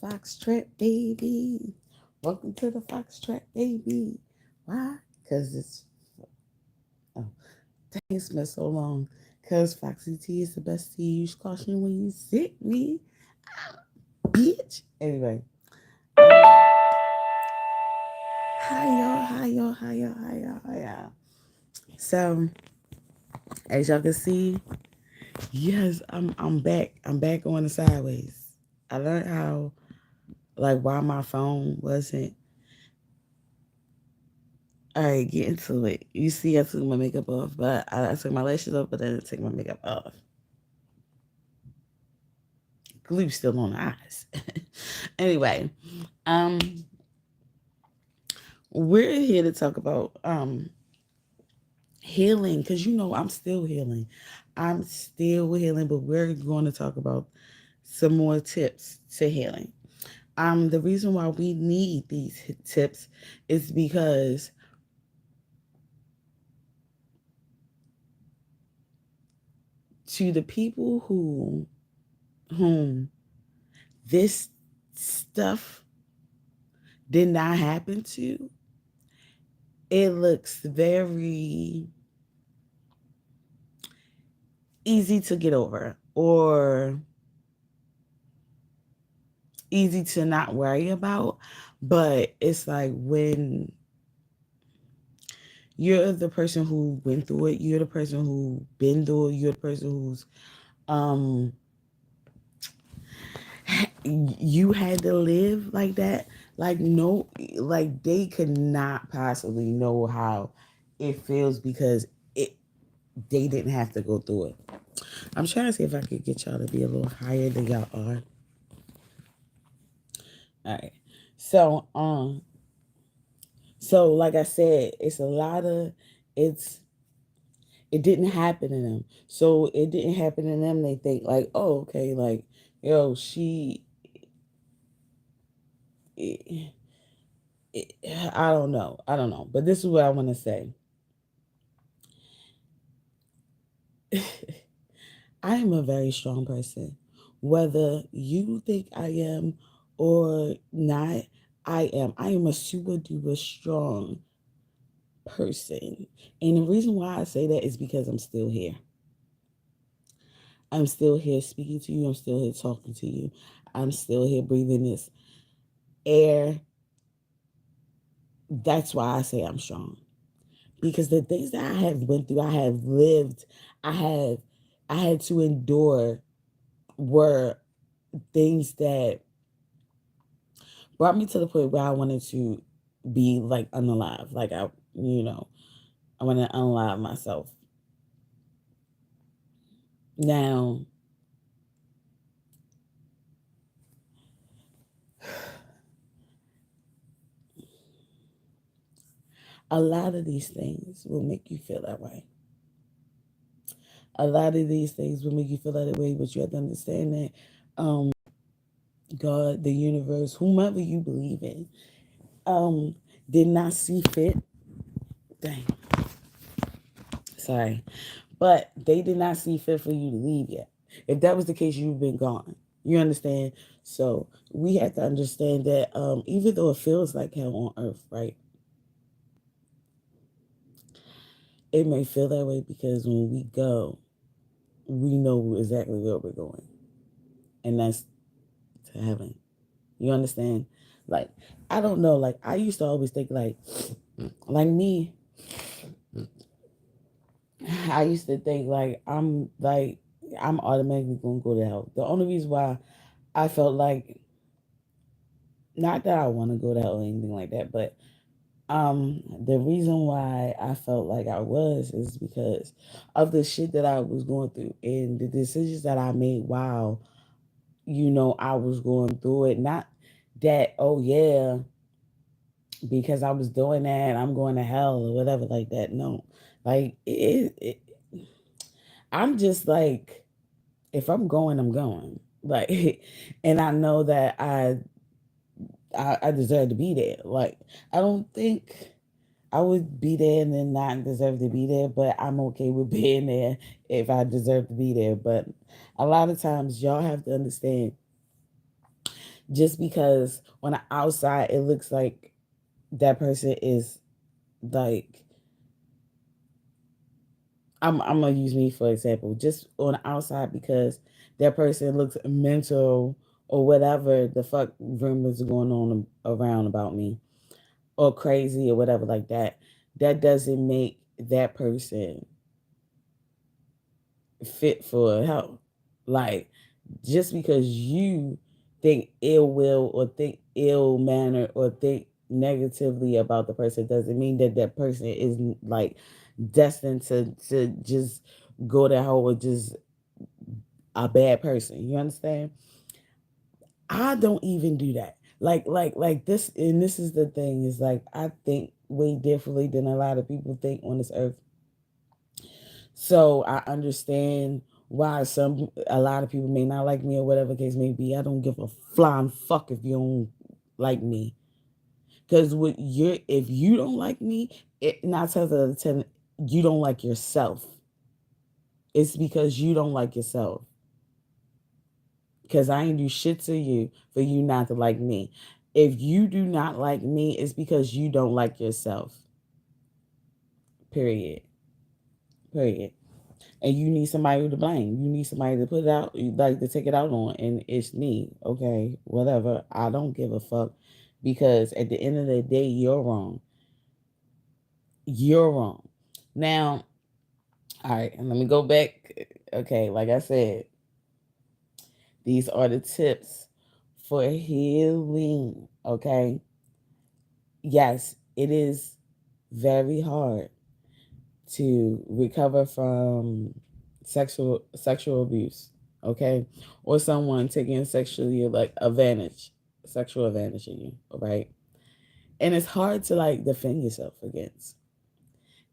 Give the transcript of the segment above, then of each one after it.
Foxtrot, baby. Welcome to the Foxtrot, baby. Why? Because oh, dang, it's been so long. Because Foxy T is the best tea. Use caution when you sit me, bitch. Anyway, hi, y'all, hi, y'all, hi, y'all, hi, y'all, hi, y'all. So, as y'all can see, yes, I'm back. I'm back on the sideways. I learned how, like, why my phone wasn't. All right, get into it. You see, I took my makeup off, but I took my lashes off, but I didn't take my makeup off. Glue still on the eyes. Anyway, um, we're here to talk about healing because I'm still healing. I'm still healing, but we're going to talk about some more tips to healing. The reason why we need these tips is because to the people whom this stuff did not happen to, it looks very easy to get over or easy to not worry about. But it's like when you're the person who went through it, you're the person who been through it, you're the person who's um you had to live like that. Like no, like they could not possibly know how it feels because it they didn't have to go through it. I'm trying to see if I could get y'all to be a little higher than y'all are. All right. So, like I said, it's a lot of it's it didn't happen to them. So it didn't happen to them. They think like, oh, okay, like, yo, it, I don't know. But this is what I want to say. I am a very strong person. Whether you think I am or not, I am. I am a super duper strong person. And the reason why I say that is because I'm still here. I'm still here speaking to you. I'm still here talking to you. I'm still here breathing this air. That's why I say I'm strong. Because the things that I have went through, I have lived, I have I had to endure were things that brought me to the point where I wanted to be like unalive. Like I want to unalive myself. Now, a lot of these things will make you feel that way. A lot of these things will make you feel that way, but you have to understand that God, the universe, whomever you believe in, um, did not see fit. Dang, sorry, but they did not see fit for you to leave yet. If that was the case, you've been gone. You understand? So we have to understand that even though it feels like hell on earth, right? It may feel that way because when we go, we know exactly where we're going, and that's to heaven. You understand? Like, I don't know. Like, I used to always think, like me, I used to think, I'm automatically going to go to hell. The only reason why I felt like, not that I want to go to hell or anything like that, but the reason why I felt like I was is because of the shit that I was going through and the decisions that I made while, I was going through it. Not that, oh yeah, because I was doing that, I'm going to hell or whatever like that. No, like I'm just like, if I'm going, I'm going. Like, and I know that I deserve to be there. Like, I don't think I would be there and then not deserve to be there, but I'm okay with being there if I deserve to be there. But a lot of times, y'all have to understand just because on the outside it looks like that person is like, I'm gonna use me for example, just on the outside, because that person looks mental or whatever the fuck rumors are going on around about me, or crazy or whatever like that. That doesn't make that person fit for help. Like, just because you think ill will or think ill manner or think negatively about the person doesn't mean that that person is like destined to just go to hell with just a bad person. You understand? I don't even do that. Like this, and this is the thing, is like I think way differently than a lot of people think on this earth. So I understand why a lot of people may not like me or whatever the case may be. I don't give a flying fuck if you don't like me. Because if you don't like me, it 9 times out of 10, you don't like yourself. It's because you don't like yourself. Because I ain't do shit to you for you not to like me. If you do not like me, it's because you don't like yourself. Period. Period. And you need somebody to blame. You need somebody to put it out, like to take it out on, and it's me. Okay, whatever. I don't give a fuck, because at the end of the day, you're wrong. You're wrong. Now, all right, and let me go back. Okay, like I said, these are the tips for healing. Okay, yes, it is very hard to recover from sexual abuse, okay, or someone taking sexually like advantage, sexual advantage of you, right? And it's hard to like defend yourself against.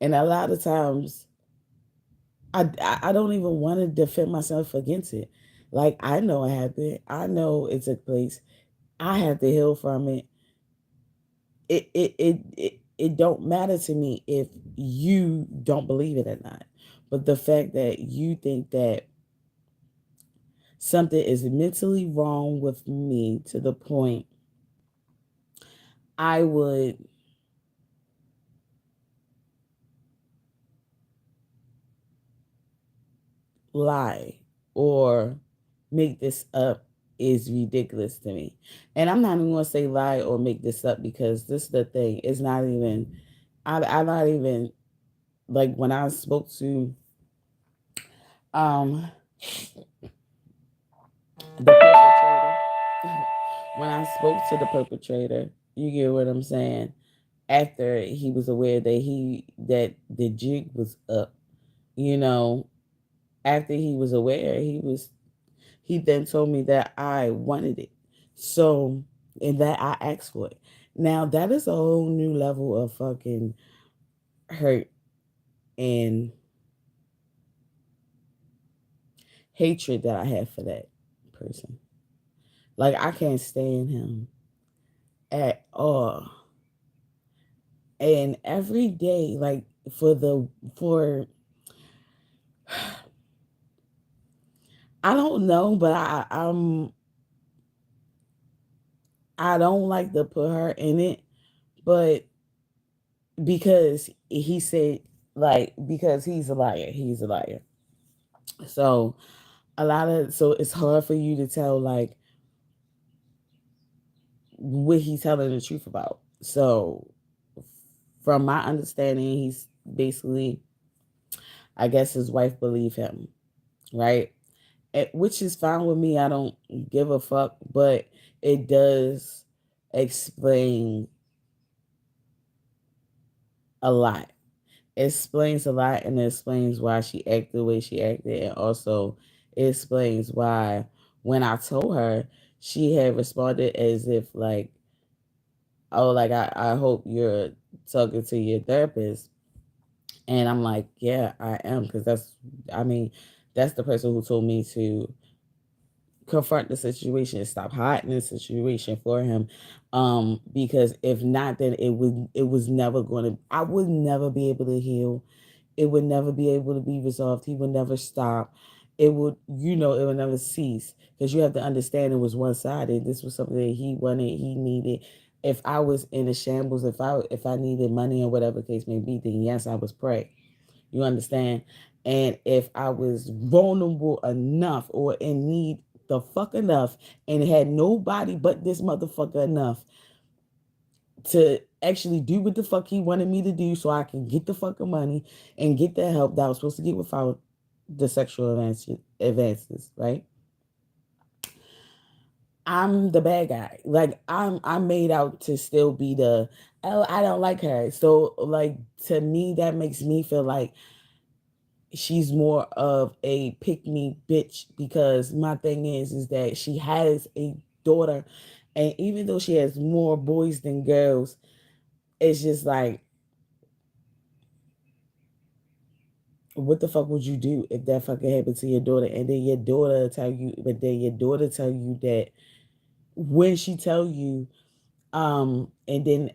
And a lot of times, I don't even want to defend myself against it. Like, I know it happened. I know it took place. I have to heal from it. It don't matter to me if you don't believe it or not. But the fact that you think that something is mentally wrong with me to the point I would lie or make this up is ridiculous to me. And I'm not even going to say lie or make this up, because this is the thing. It's not even, I'm not even, like when I spoke to um the perpetrator, when I spoke to the perpetrator, you get what I'm saying? After he was aware that the jig was up, you know, after he was aware, he then told me that I wanted it. So, and that I asked for it. Now that is a whole new level of fucking hurt and hatred that I have for that person. Like, I can't stand him at all. And every day, like, for I don't know, but I don't like to put her in it, but because he said, like, because he's a liar. He's a liar. So so it's hard for you to tell like what he's telling the truth about. So from my understanding, he's basically, I guess his wife believed him, right? Which is fine with me. I don't give a fuck, but it does explain a lot. It explains a lot, and it explains why she acted the way she acted, and also it explains why when I told her, she had responded as if like, oh, like I hope you're talking to your therapist. And I'm like, yeah, I am, because I mean, that's the person who told me to confront the situation, stop hiding the situation for him. Because if not, then it was never going to, I would never be able to heal. It would never be able to be resolved. He would never stop. it would, it would never cease, because you have to understand it was one sided. This was something that he wanted, he needed. If I was in a shambles, if I needed money or whatever the case may be, then yes, I was prey. You understand? And if I was vulnerable enough or in need the fuck enough and had nobody but this motherfucker enough to actually do what the fuck he wanted me to do so I can get the fucking money and get the help that I was supposed to get without the sexual advances, right? I'm the bad guy. Like I'm made out to still be the, oh, I don't like her. So like, to me that makes me feel like she's more of a pick me bitch, because my thing is that she has a daughter, and even though she has more boys than girls, it's just like, what the fuck would you do if that fucking happened to your daughter? And then your daughter tell you, that when she tell you, and then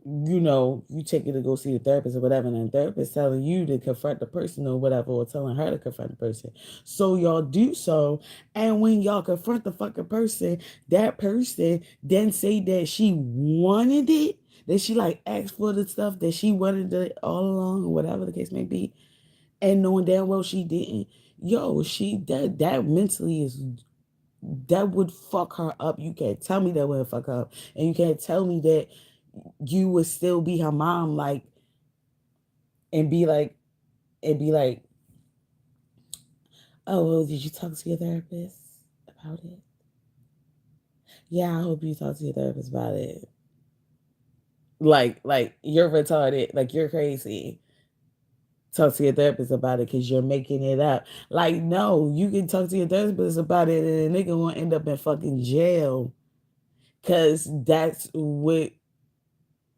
you take it to go see the therapist or whatever, and the therapist telling you to confront the person or whatever, or telling her to confront the person. So y'all do so, and when y'all confront the fucking person, that person then say that she wanted it, that she like asked for the stuff that she wanted it all along, or whatever the case may be, and knowing damn well she didn't. Yo, that mentally is, that would fuck her up. You can't tell me that would fuck her up, and you can't tell me that you would still be her mom, like, and be like, oh, well, did you talk to your therapist about it? Yeah, I hope you talk to your therapist about it. Like you're retarded, like you're crazy. Talk to your therapist about it because you're making it up. Like, no, you can talk to your therapist about it, and a nigga won't end up in fucking jail, because that's what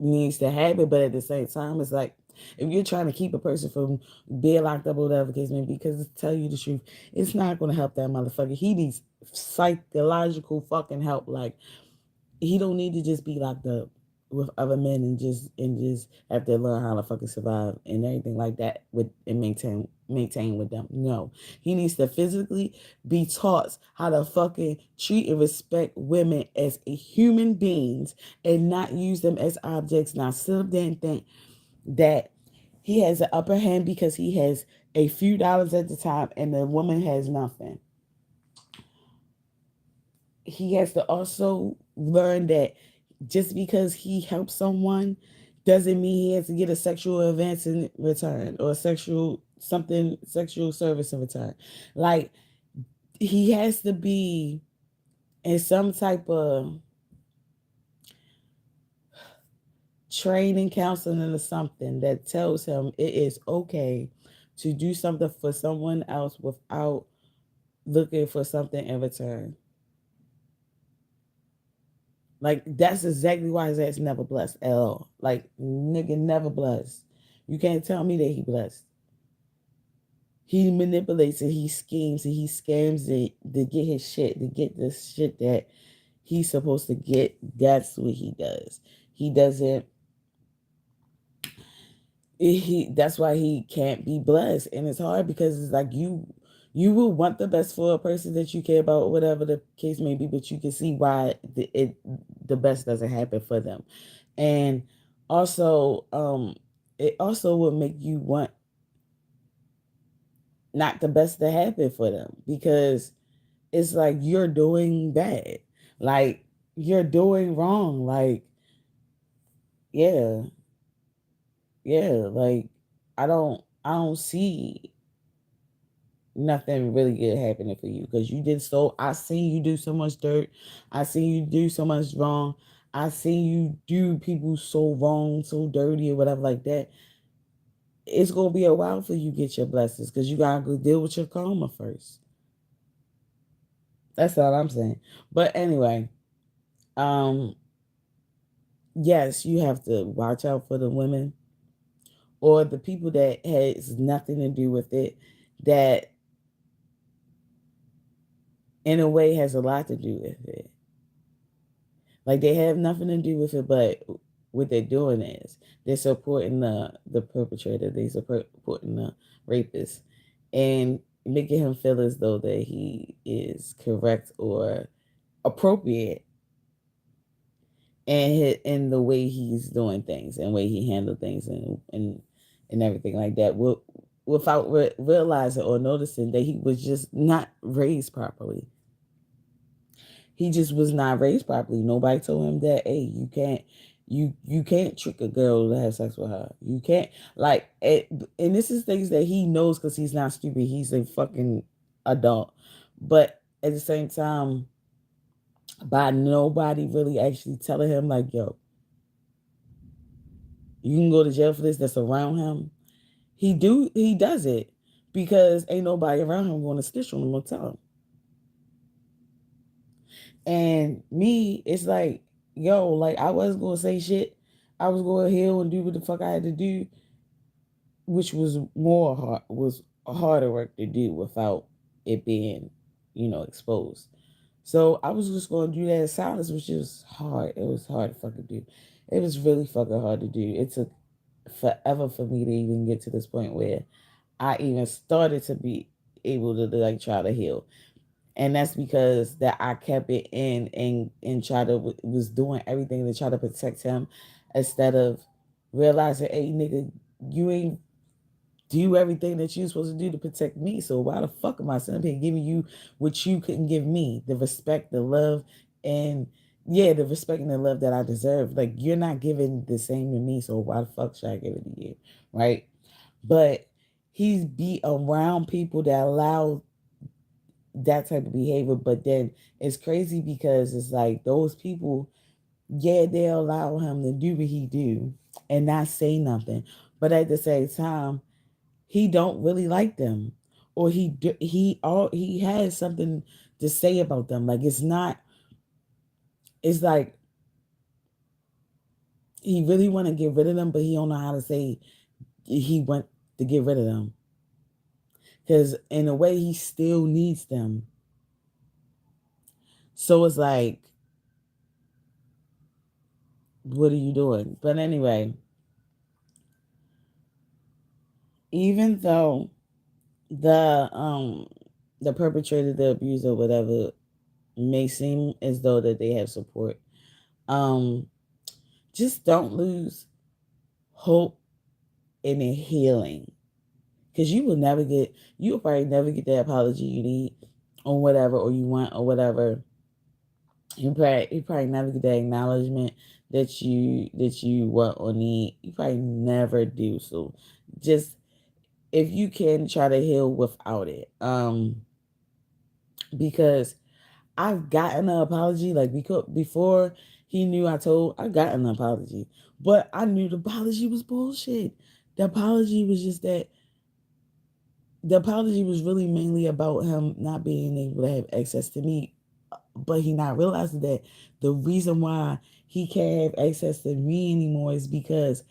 needs to happen. But at the same time, it's like, if you're trying to keep a person from being locked up or whatever the case may be, because to tell you the truth, it's not going to help that motherfucker. He needs psychological fucking help. Like, he don't need to just be locked up with other men and just have to learn how to fucking survive and everything like that with and maintain with them. No, he needs to physically be taught how to fucking treat and respect women as a human beings, and not use them as objects. Not sit up there and think that he has an upper hand because he has a few dollars at the time and the woman has nothing. He has to also learn that just because he helps someone doesn't mean he has to get a sexual advance in return, or sexual service in return. Like, he has to be in some type of training, counseling, or something that tells him it is okay to do something for someone else without looking for something in return. Like, that's exactly why his ass never blessed at all. Like, nigga never blessed. You can't tell me that he blessed. He manipulates it, he schemes it, he scams it to get his shit, to get the shit that he's supposed to get. That's what he does. He doesn't, that's why he can't be blessed. And it's hard because it's like, you will want the best for a person that you care about, whatever the case may be, but you can see why the best doesn't happen for them. And also, it also will make you want not the best to happen for them, because it's like you're doing bad, like you're doing wrong, like, yeah, yeah, like, I don't see nothing really good happening for you, because you did so. I seen you do so much dirt. I seen you do so much wrong. I seen you do people so wrong, so dirty, or whatever like that. It's gonna be a while for you get your blessings, because you gotta go deal with your karma first. That's all I'm saying. But anyway, um, yes, you have to watch out for the women or the people that has nothing to do with it, that in a way has a lot to do with it. Like, they have nothing to do with it, but what they're doing is they're supporting the perpetrator, they supporting the rapist. And making him feel as though that he is correct or appropriate in the way he's doing things and way he handled things and everything like that, without realizing or noticing that he was just not raised properly. He just was not raised properly. Nobody told him that, hey, you can't trick a girl to have sex with her. You can't, like it, and this is things that he knows because he's not stupid. He's a fucking adult. But at the same time, by nobody really actually telling him like, yo, you can go to jail for this, that's around him. He does it because ain't nobody around him going to snitch on him or tell him. And me, it's like, yo, like I wasn't gonna say shit. I was going to heal and do what the fuck I had to do, which was harder work to do without it being, exposed. So I was just going to do that in silence, which was hard. It was hard to fucking do. It was really fucking hard to do. It took forever for me to even get to this point where I even started to be able to like try to heal. And that's because that I kept it in and try to was doing everything to try to protect him instead of realizing, hey nigga, you ain't do everything that you're supposed to do to protect me. So why the fuck am I sitting here giving you what you couldn't give me? The respect, the love, and yeah, the respect and the love that I deserve. Like you're not giving the same to me, so why the fuck should I give it to you? Right? But he's be around people that allow that type of behavior, but then it's crazy because it's like those people, yeah, they allow him to do what he do and not say nothing. But at the same time, he don't really like them, or he has something to say about them. Like it's not. It's like he really want to get rid of them, but he don't know how to say he want to get rid of them because in a way he still needs them. So it's like, what are you doing? But anyway, even though the um the perpetrator, the abuser, whatever, may seem as though that they have support, um just don't lose hope in a healing, because you'll probably never get the apology you need or whatever, or you want or whatever. You probably never get the acknowledgement that you want or need. You probably never do. So just, if you can, try to heal without it, because I've gotten an apology, like, because before he knew, I got an apology, but I knew the apology was bullshit. The apology was just that the apology was really mainly about him not being able to have access to me, but he not realizing that the reason why he can't have access to me anymore is because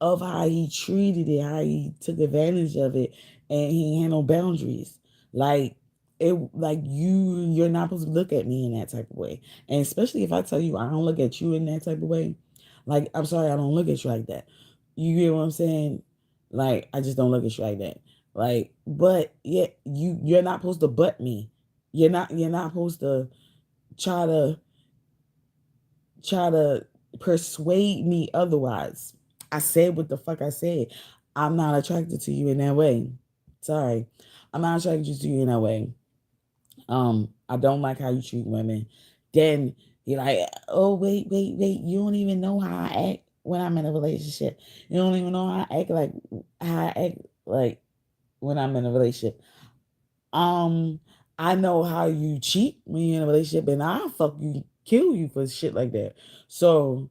of how he treated it, how he took advantage of it, and he had no boundaries. Like you're not supposed to look at me in that type of way. And especially if I tell you I don't look at you in that type of way, like, I'm sorry, I don't look at you like that. You get what I'm saying? Like, I just don't look at you like that. Like, but yeah, you're not supposed to butt me. You're not supposed to try to try to persuade me otherwise. I said what the fuck I said. I'm not attracted to you in that way. Sorry. I'm not attracted to you in that way. I don't like how you treat women. Then you're like, oh, wait. You don't even know how I act when I'm in a relationship. You don't even know how I act like when I'm in a relationship. Um, I know how you cheat when you're in a relationship, and I'll fuck you, kill you for shit like that. So,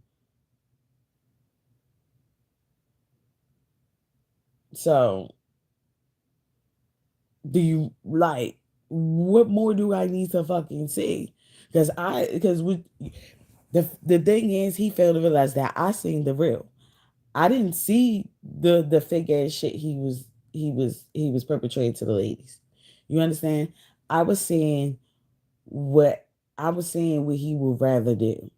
so do you like? What more do I need to fucking see? Because we the thing is, he failed to realize that I seen the real. I didn't see the fake ass shit he was perpetrating to the ladies. You understand? I was seeing what what he would rather do.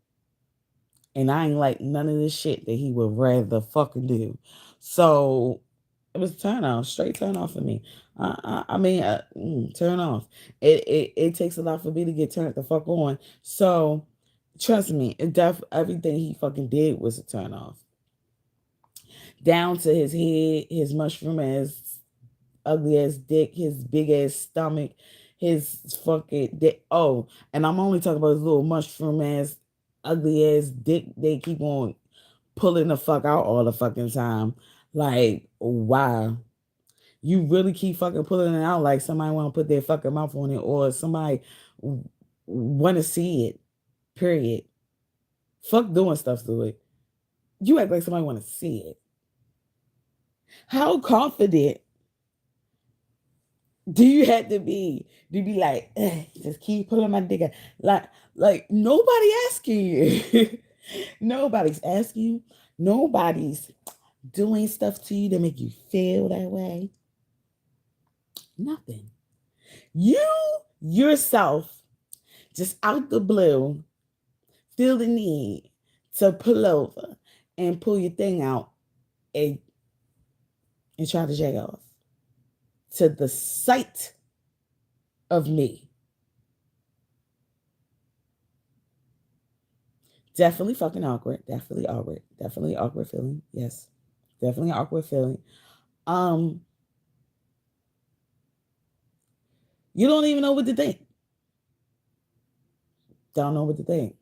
And I ain't like none of this shit that he would rather fucking do. So It was turn off, straight turn off for me. I mean, turn off. It takes a lot for me to get turned the fuck on. So trust me, everything he fucking did was a turn off. Down to his head, his mushroom ass, ugly ass dick, his big ass stomach, his fucking dick. Oh, and I'm only talking about his little mushroom ass, ugly ass dick. They keep on pulling the fuck out all the fucking time. Like, wow. You really keep fucking pulling it out like somebody want to put their fucking mouth on it or somebody want to see it. Period. Fuck doing stuff to it. You act like somebody want to see it. How confident do you have to be like, just keep pulling my dick out? Like nobody asking you. Nobody's asking you. Nobody's doing stuff to you to make you feel that way. Nothing. You yourself, just out the blue, feel the need to pull over and pull your thing out and try to jack off to the sight of me. Definitely fucking awkward. Definitely awkward. Definitely awkward feeling. Yes. Definitely awkward feeling. You don't even know what to think. Don't know what to think.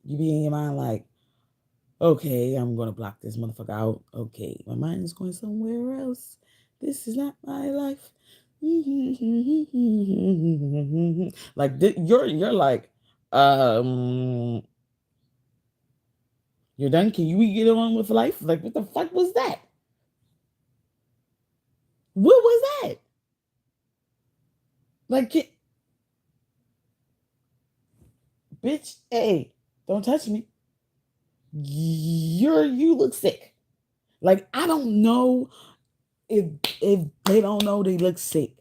You be in your mind like, okay, I'm gonna block this motherfucker out. Okay, my mind is going somewhere else. This is not my life. Like you're like, you're done. Can you get on with life? Like, what the fuck was that? What was that? Like, bitch, hey, don't touch me. You look sick. Like, I don't know if they don't know they look sick.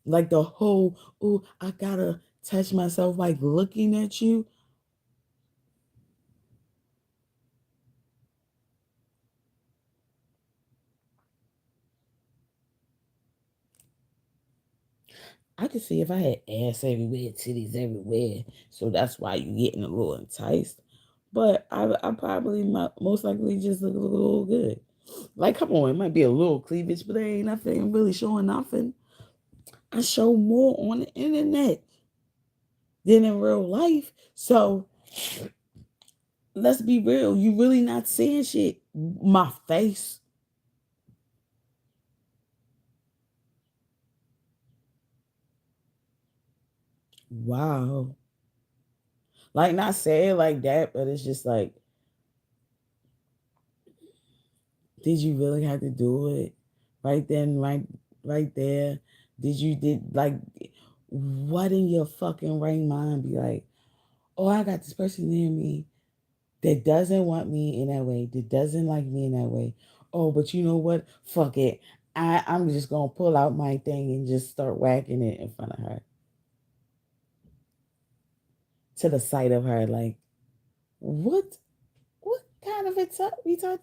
Like the whole, oh, I gotta touch myself, like looking at you. I could see if I had ass everywhere, titties everywhere. So that's why you're getting a little enticed. But I probably most likely just look a little good. Like, come on, it might be a little cleavage, but there ain't nothing really showing nothing. I show more on the internet than in real life. So let's be real. You really not seeing shit. My face. Wow. Like, not saying like that, but it's just like, did you really have to do it right then, right there? Did like what in your fucking right mind be like, oh, I got this person near me that doesn't want me in that way, that doesn't like me in that way. Oh, but you know what? Fuck it. I'm just gonna pull out my thing and just start whacking it in front of her. To the sight of her, like, what kind of retard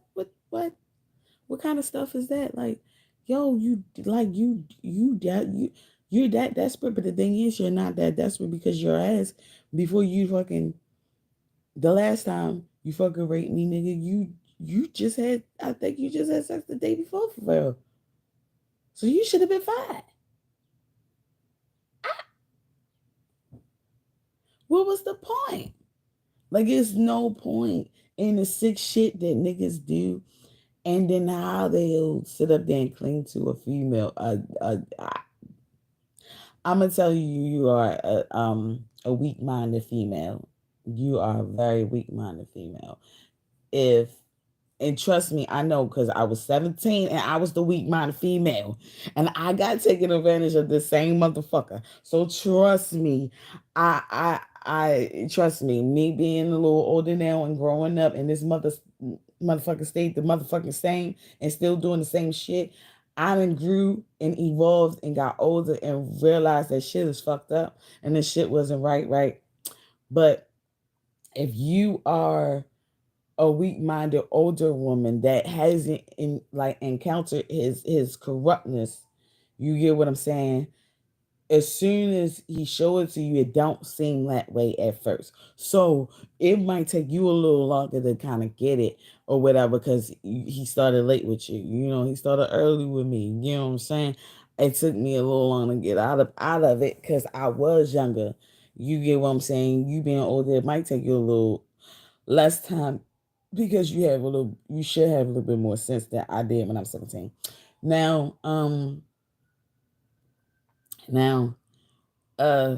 what kind of stuff is that? Like, yo, you like you're that desperate, but the thing is you're not that desperate because your ass before you fucking the last time you fucking raped me, nigga, you just had I think you just had sex the day before for real. So you should have been fine. What was the point? Like, it's no point in the sick shit that niggas do, and then how they'll sit up there and cling to a female. I'm gonna tell you, you are a weak-minded female. You are a very weak-minded female. If and trust me, I know because I was 17 and I was the weak-minded female, and I got taken advantage of this same motherfucker. So trust me, I trust me. Me being a little older now and growing up, and this motherfucker stayed the motherfucking same and still doing the same shit. I done grew and evolved and got older and realized that shit is fucked up and this shit wasn't right. But if you are a weak-minded older woman that hasn't encountered his corruptness. You get what I'm saying? As soon as he show it to you, it don't seem that way at first. So it might take you a little longer to kind of get it or whatever, because he started late with you. You know, he started early with me. You know what I'm saying? It took me a little long to get out of it because I was younger. You get what I'm saying? You being older, it might take you a little less time because you should have a little bit more sense than I did when I was 17. Now, now, uh,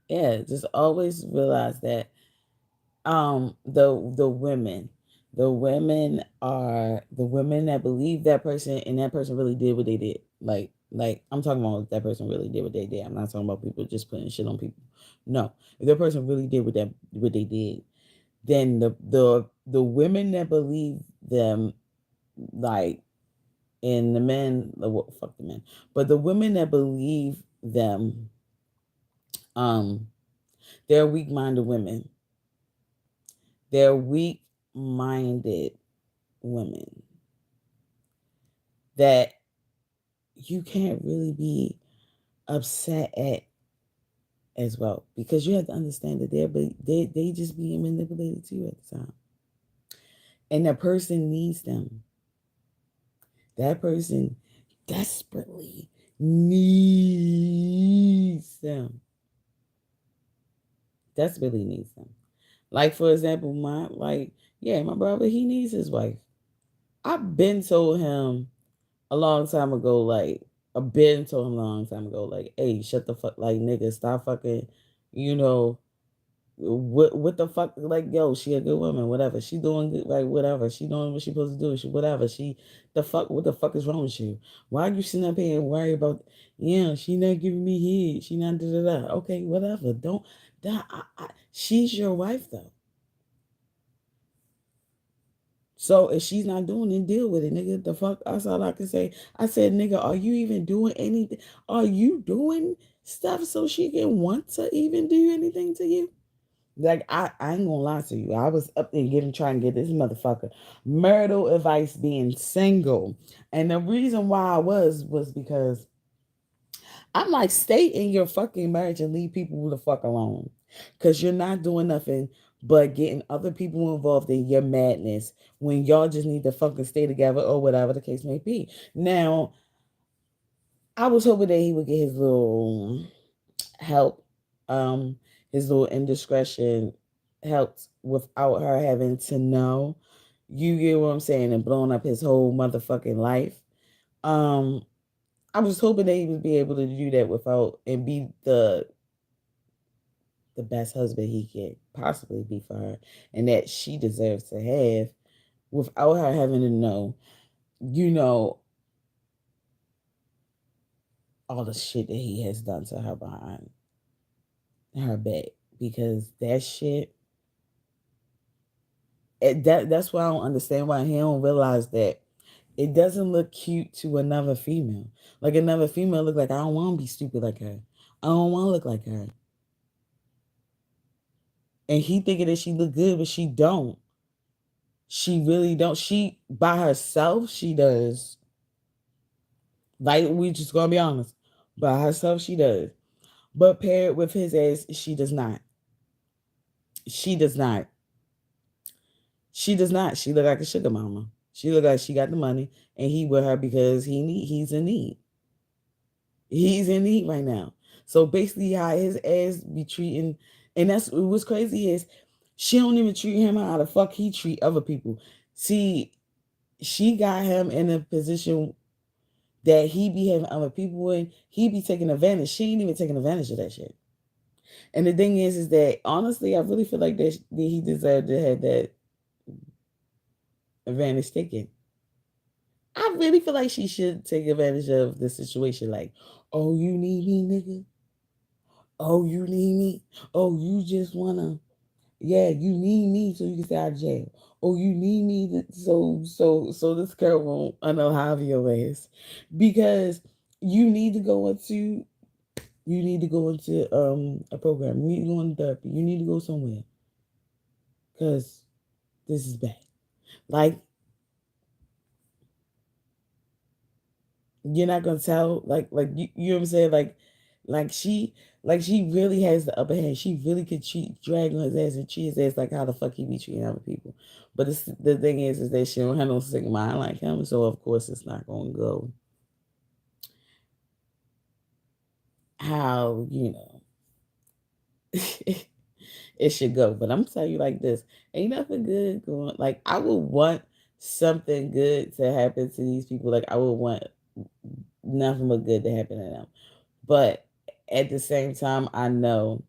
yeah, just always realize that the women are the women that believe that person and that person really did what they did. Like I'm talking about that person really did what they did. I'm not talking about people just putting shit on people. No, if that person really did what they did, then the women that believe them, like, and the men, well, fuck the men, but the women that believe them, um they're weak-minded women. They're weak-minded women that you can't really be upset at as well, because you have to understand that they just being manipulated to you at the time, and that person needs them. That person desperately needs them. Desperately needs them. Like, for example, my brother, he needs his wife. I've been told him a long time ago, like, I've been told him a long time ago, like, hey, shut the fuck, like, nigga, stop fucking, you know, what the fuck, like, yo, she a good woman, whatever, she doing good, like, whatever, she doing what she supposed to do, she whatever, what the fuck is wrong with you? Why are you sitting up here and worry about, yeah, she not giving me head, she not da da da, okay, whatever, don't, that, she's your wife though. So if she's not doing it, deal with it, nigga. The fuck? That's all I can say. I said, nigga, are you even doing anything? Are you doing stuff so she can want to even do anything to you? Like, I ain't gonna lie to you. I was up there trying to get this motherfucker marital advice being single. And the reason why I was because I'm like, stay in your fucking marriage and leave people the fuck alone. Cause you're not doing nothing but getting other people involved in your madness when y'all just need to fucking stay together or whatever the case may be. Now, I was hoping that he would get his little help, his little indiscretion helped without her having to know. You get what I'm saying? And blowing up his whole motherfucking life. Um, I was hoping that he would be able to do that without and be the best husband he could possibly be for her, and that she deserves to have without her having to know, you know, all the shit that he has done to her behind her back. Because that shit, that's why I don't understand why he don't realize that it doesn't look cute to another female. Like, another female look like, I don't want to be stupid like her. I don't want to look like her. And he thinking that she look good, but she don't. She really don't. She by herself, she does. Like, we just gonna be honest. By herself, she does. But paired with his ass, she does not. She does not. She does not. She look like a sugar mama. She look like she got the money, and he with her because he's in need. He's in need right now. So basically, how his ass be treating, and that's what's crazy is she don't even treat him how the fuck he treat other people. See, she got him in a position that he be having other people in. He be taking advantage. She ain't even taking advantage of that shit. And the thing is that honestly, I really feel like that he deserved to have that advantage taken. I really feel like she should take advantage of the situation. Like, oh, you need me, nigga. Oh, you need me. Oh, you just wanna. Yeah, you need me so you can stay out of jail. Oh, you need me so this girl won't unalive your ass, because you need to go into a program. You need to go into therapy. You need to go somewhere. because this is bad. Like, you're not gonna tell, like you know what I'm saying? Like she, like she really has the upper hand. She really could drag on his ass and cheat his ass like how the fuck he be treating other people. But the thing is that she don't have no sick mind like him, so of course it's not gonna go how it should go. But I'm telling you like this, ain't nothing good going. Like, I would want something good to happen to these people. Like, I would want nothing but good to happen to them. But at the same time, I know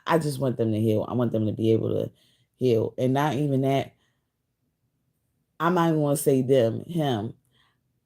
I just want them to heal. I want them to be able to heal. And not even that, I might want to say them, him.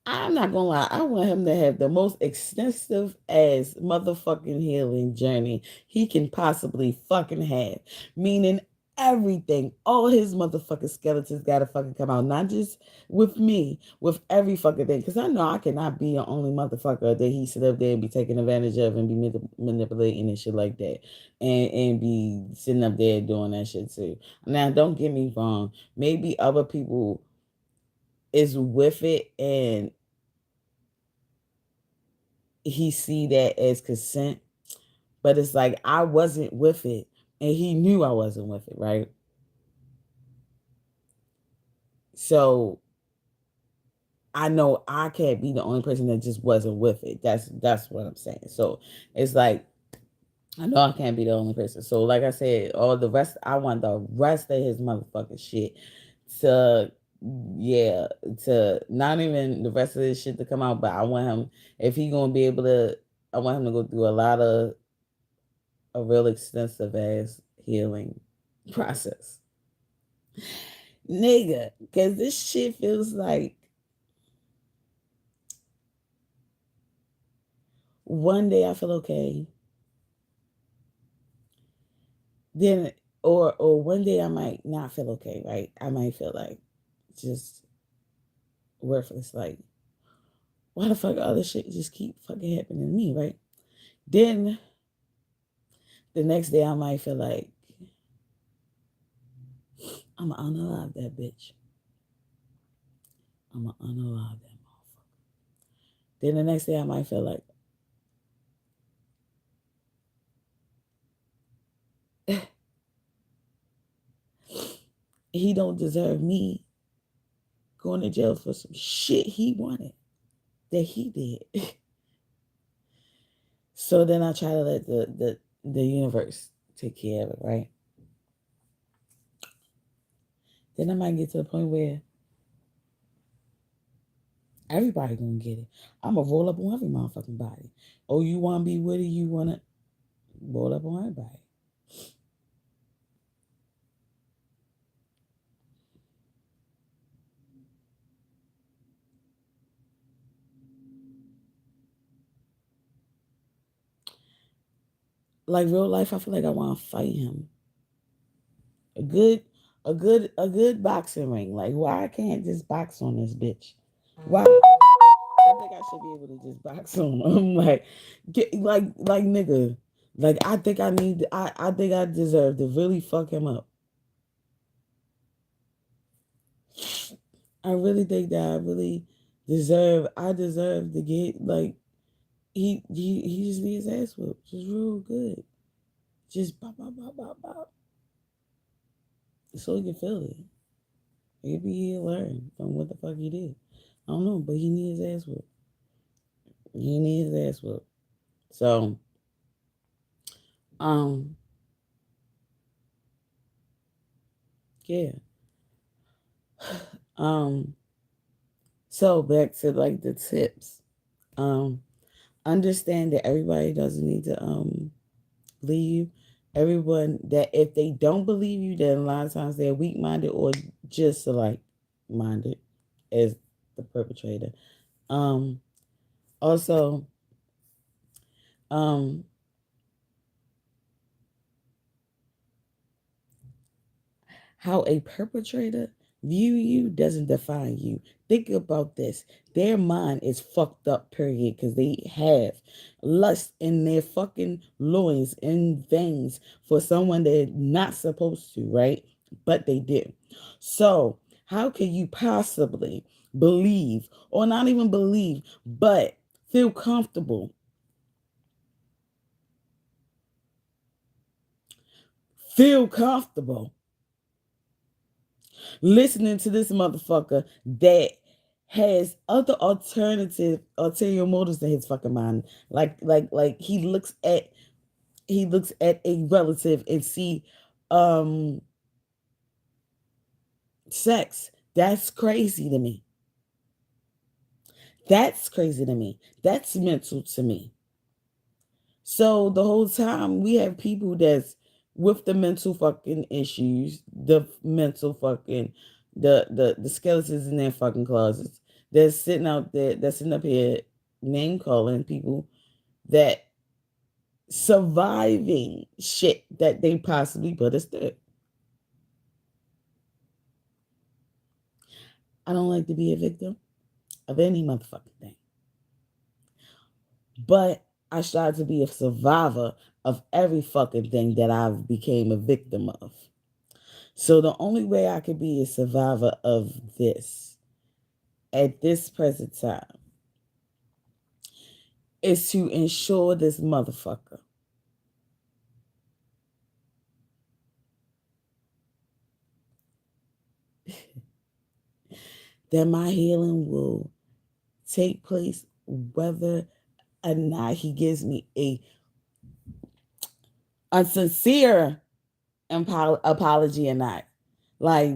I'm not gonna lie, I want him to have the most extensive ass motherfucking healing journey he can possibly fucking have. Meaning everything, all his motherfucking skeletons gotta fucking come out. Not just with me, with every fucking thing. Cause I know I cannot be the only motherfucker that he sit up there and be taking advantage of and be manipulating and shit like that. And be sitting up there doing that shit too. Now don't get me wrong. Maybe other people is with it and he see that as consent, but it's like I wasn't with it and he knew I wasn't with it, right? So I know I can't be the only person that just wasn't with it. That's what I'm saying. So it's like I know I can't be the only person. So like I said, all the rest, I want the rest of his motherfucking shit to, yeah, to not even the rest of this shit to come out, but I want him, if he gonna be able to, I want him to go through a lot of a real extensive ass healing process. Nigga, because this shit feels like one day I feel okay, then or one day I might not feel okay, right? I might feel like just worthless, like why the fuck all this shit just keep fucking happening to me, right? Then the next day I might feel like I'm gonna unalive that bitch. I'm gonna unalive that motherfucker. Then the next day I might feel like he don't deserve me going to jail for some shit he wanted that he did. So then I try to let the universe take care of it, right? Then I might get to the point where everybody gonna get it. I'm gonna roll up on every motherfucking body. Oh, you wanna be with it? You wanna roll up on everybody? Like real life, I feel like I want to fight him. A good, a good boxing ring. Like, why I can't just box on this bitch? Why? I think I should be able to just box on him. Like, get like nigga. Like, I think I need. I think I deserve to really fuck him up. I really think that I really deserve. I deserve to get like he just needs his ass whooped, just real good, just pop pop pop pop pop, so he can feel it. Maybe he'll learn from what the fuck he did. I don't know, but he needs his ass whooped. He needs his ass whooped. So, um, yeah. Um, so back to like the tips. Um, Understand that everybody doesn't need to leave. Everyone that if they don't believe you, then a lot of times they're weak minded or just like minded as the perpetrator. Um, Also, um, how a perpetrator View you doesn't define you. Think about this. Their mind is fucked up, period, because they have lust in their fucking loins and veins for someone they're not supposed to, right? But they do. So, how can you possibly believe, or not even believe, but feel comfortable? Feel comfortable listening to this motherfucker that has other alternative ulterior motives in his fucking mind. Like he looks at a relative and see um sex. That's crazy to me. That's crazy to me. That's mental to me. So the whole time we have people that's with the mental fucking issues, the mental fucking the skeletons in their fucking closets. They're sitting out there, they're sitting up here name calling people that surviving shit that they possibly put us through. I don't like to be a victim of any motherfucking thing. But I strive to be a survivor of every fucking thing that I've became a victim of. So the only way I could be a survivor of this at this present time is to ensure this motherfucker that my healing will take place whether or not he gives me a sincere apology or not. Like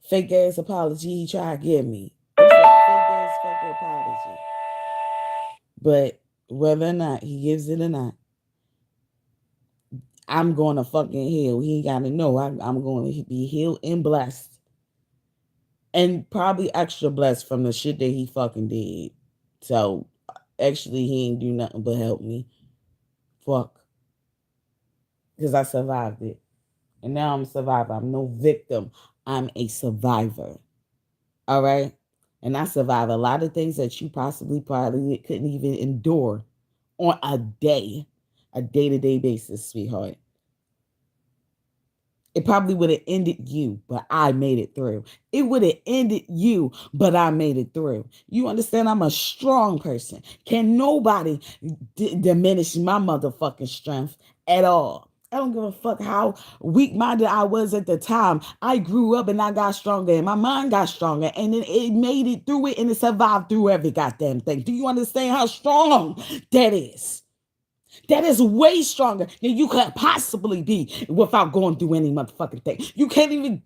fake ass apology he tried to give me. It's a fake ass fucking apology. But whether or not he gives it or not, I'm going to fucking heal. He ain't got to know. I'm going to be healed and blessed. And probably extra blessed from the shit that he fucking did. So, actually, he ain't do nothing but help me. Fuck. Because I survived it. And now I'm a survivor. I'm no victim. I'm a survivor. All right? And I survived a lot of things that you probably couldn't even endure on a day-to-day basis, sweetheart. It probably would have ended you, but I made it through. It would have ended you, but I made it through. You understand? I'm a strong person. Can nobody diminish my motherfucking strength at all? I don't give a fuck how weak minded I was at the time. I grew up and I got stronger and my mind got stronger and it made it through it and it survived through every goddamn thing. Do you understand how strong that is? That is way stronger than you could possibly be without going through any motherfucking thing. You can't even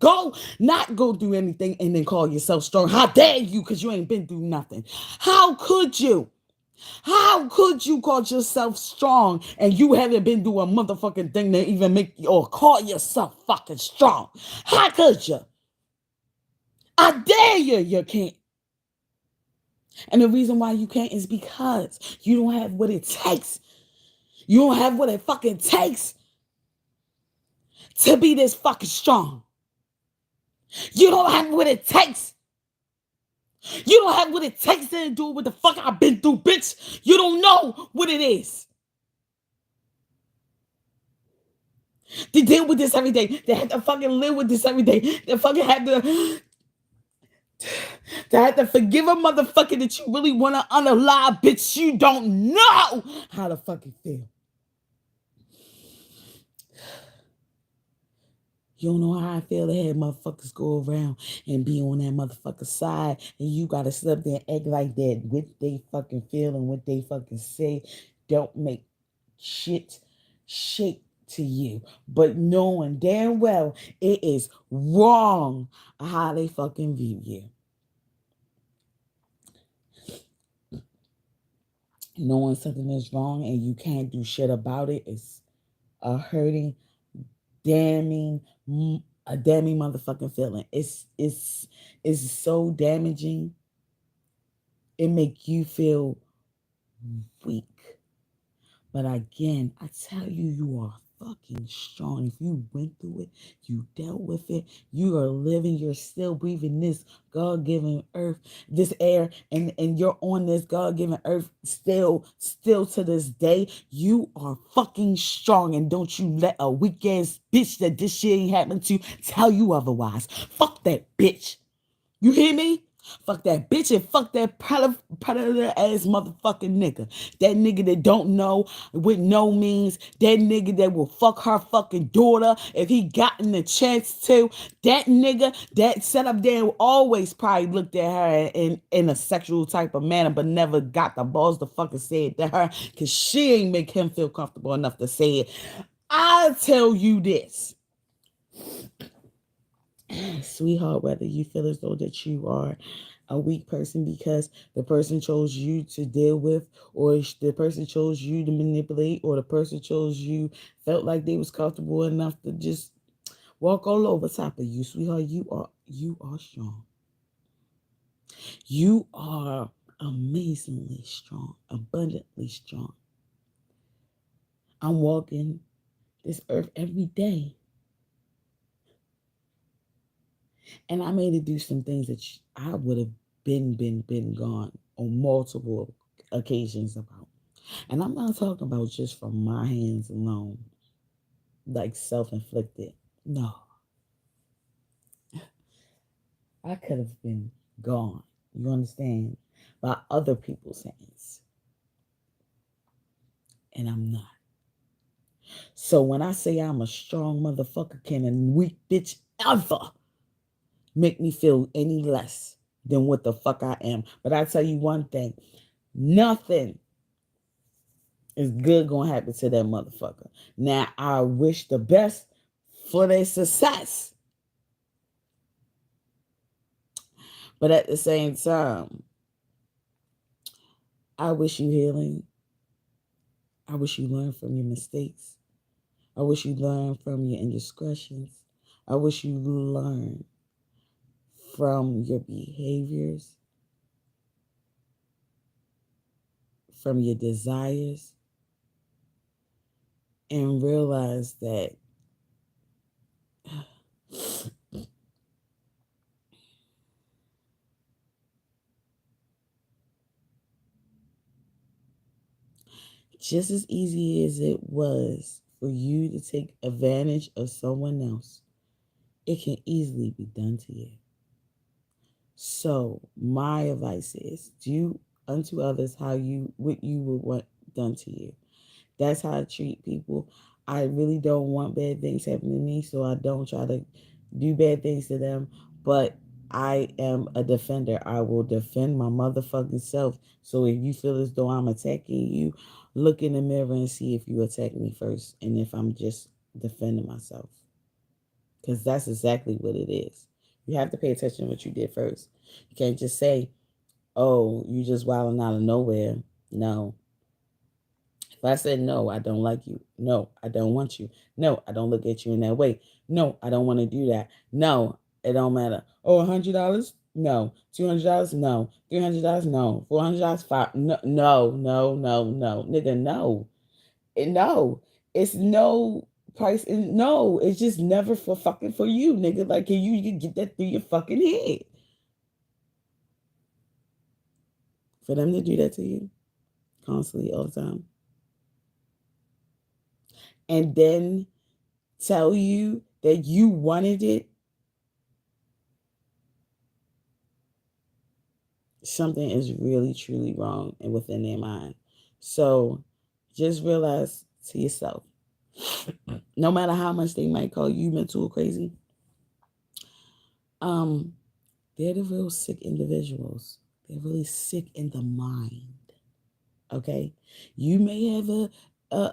not go through anything and then call yourself strong. How dare you? Because you ain't been through nothing. How could you? How could you call yourself strong and you haven't been through a motherfucking thing that even make you or call yourself fucking strong? How could you? I dare you, you can't. And the reason why you can't is because you don't have what it takes. You don't have what it fucking takes to be this fucking strong. You don't have what it takes. You don't have what it takes to do what the fuck I've been through, bitch. You don't know what it is. To deal with this every day. They have to fucking live with this every day. They fucking have to forgive a motherfucker that you really want to unalive, bitch. You don't know how to fucking feel. You don't know how I feel to have motherfuckers go around and be on that motherfucker side, and you gotta sit up there and act like that. What they fucking feel and what they fucking say don't make shit shake to you. But knowing damn well it is wrong how they fucking view you. Knowing something is wrong and you can't do shit about it is a hurting, damning, a damning motherfucking feeling. It's so damaging. It make you feel weak. But again, I tell you, you are fucking strong. If you went through it, you dealt with it, you are living, you're still breathing this God-given earth, this air, and you're on this God-given earth still to this day, you are fucking strong. And don't you let a weak ass bitch that this shit ain't happened to tell you otherwise. Fuck that bitch. You hear me? Fuck that bitch and fuck that predator ass motherfucking nigga. That nigga that don't know with no means. That nigga that will fuck her fucking daughter if he gotten the chance to. That nigga that set up there always probably looked at her in a sexual type of manner, but never got the balls to fucking say it to her because she ain't make him feel comfortable enough to say it. I'll tell you this. Sweetheart, whether you feel as though that you are a weak person because the person chose you to deal with, or the person chose you to manipulate, or the person chose you, felt like they was comfortable enough to just walk all over top of you, sweetheart, you are strong. You are amazingly strong, abundantly strong. I'm walking this earth every day, and I made to do some things that I would have been gone on multiple occasions about. And I'm not talking about just from my hands alone, like self-inflicted. No, I could have been gone. You understand? By other people's hands. And I'm not. So when I say I'm a strong motherfucker, can a weak bitch ever make me feel any less than what the fuck I am? But I tell you one thing, nothing is good gonna happen to that motherfucker. Now I wish the best for their success. But at the same time, I wish you healing. I wish you learn from your mistakes. I wish you learn from your indiscretions. I wish you learn from your behaviors, from your desires, and realize that just as easy as it was for you to take advantage of someone else, it can easily be done to you. So my advice is do unto others what you would want done to you. That's how I treat people. I really don't want bad things happening to me, so I don't try to do bad things to them. But I am a defender. I will defend my motherfucking self. So if you feel as though I'm attacking you, look in the mirror and see if you attack me first and if I'm just defending myself. Because that's exactly what it is. You have to pay attention to what you did first. You can't just say, oh, you just wilding out of nowhere. No. If I said, no, I don't like you. No, I don't want you. No, I don't look at you in that way. No, I don't want to do that. No, it don't matter. Oh, $100? No. $200? No. $300? No. $400? Five? No, no, no, no, no. Nigga, no. No. It's no price. No, it's just never for fucking for you, nigga. Like, can you get that through your fucking head? For them to do that to you constantly all the time. And then tell you that you wanted it, something is really truly wrong and within their mind. So just realize to yourself, no matter how much they might call you mental or crazy, um, they're the real sick individuals. They're really sick in the mind. Okay, you may have a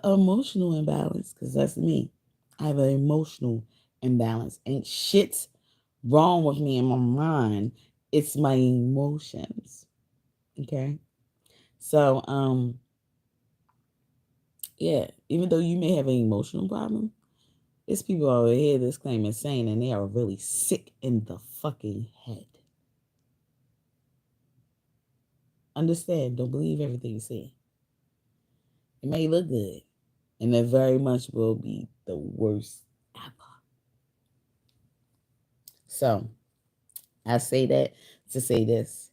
emotional imbalance because that's me. I have an emotional imbalance. Ain't shit wrong with me in my mind. It's my emotions. Okay, so yeah, even though you may have an emotional problem, there's people over here that's claiming sane and they are really sick in the fucking head. Understand, don't believe everything you see. It may look good, And it very much will be the worst ever. So I say that to say this.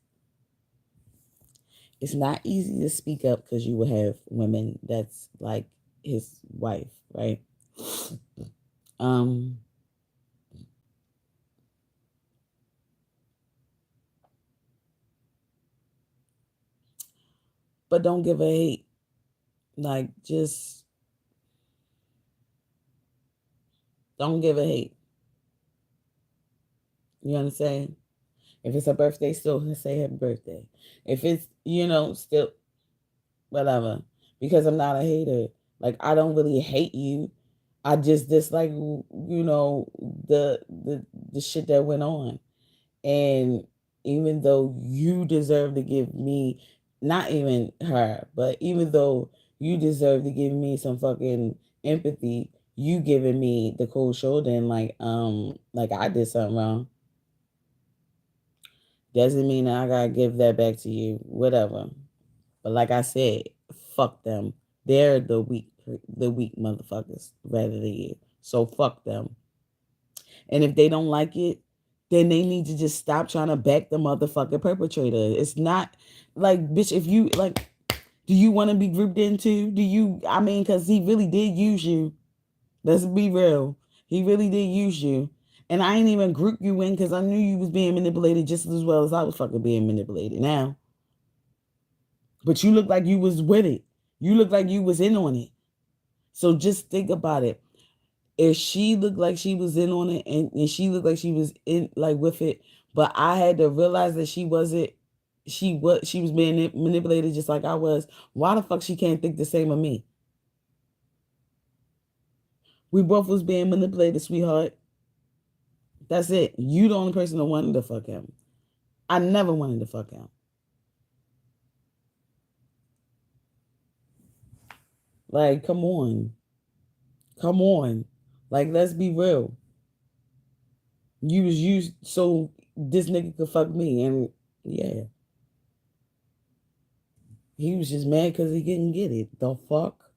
It's not easy to speak up because you will have women that's like his wife, right? Um, but don't give a hate. Like, just don't give a hate. You understand? If it's a birthday, still say happy birthday. If it's, still whatever. Because I'm not a hater. Like, I don't really hate you. I just dislike, the shit that went on. And even though you deserve to give me, not even her, but even though you deserve to give me some fucking empathy, you giving me the cold shoulder and like I did something wrong. Doesn't mean that I gotta give that back to you. Whatever. But like I said, fuck them. They're the weak motherfuckers rather than you. So fuck them. And if they don't like it, then they need to just stop trying to back the motherfucking perpetrator. It's not like, bitch, if you like, do you want to be grouped into? Because he really did use you. Let's be real. He really did use you. And I ain't even group you in because I knew you was being manipulated just as well as I was fucking being manipulated now. But you look like you was with it. You look like you was in on it. So just think about it. If she looked like she was in on it and she looked like she was in like with it, but I had to realize that she wasn't, she was being manipulated just like I was. Why the fuck she can't think the same of me? We both was being manipulated, sweetheart. That's it. You the only person that wanted to fuck him. I never wanted to fuck him. Like, come on. Come on. Like, let's be real. You was used so this nigga could fuck me. And yeah. He was just mad because he didn't get it. The fuck?